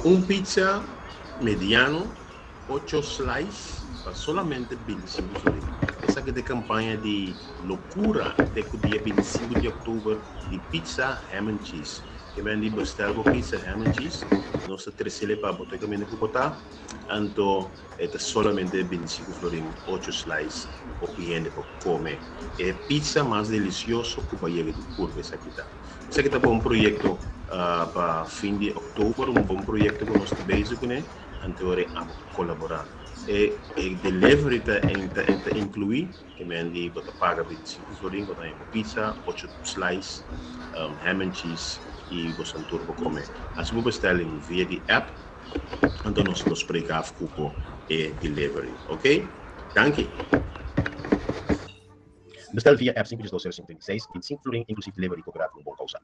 Un pizza mediano, 8 slices, para solamente 25 florins. Esa que de campaña de locura de dia 25 de outubro de pizza ham and cheese. Que me andi bestel por pizza ham and cheese. No se tresele para botar que me botar. Anto é solamente 25 florins, 8 slices, o cliente para comer. É pizza mais delicioso que vai chegar do curva essa aqui tá. Essa aqui tá para um projeto para fim de outubro, um bom projeto que nós estamos bezig né? Antore a colaborar. E delivery está incluir, que me andi bota paga 25 florins, bota em pizza, 8 slices, ham and cheese e você turbo comer. As você bestellen via die app, então nós spreken af cupo e delivery, ok? Danke. Bestel via app 5 26 25 florins, inclusive delivery, cooperatie, een bon causa.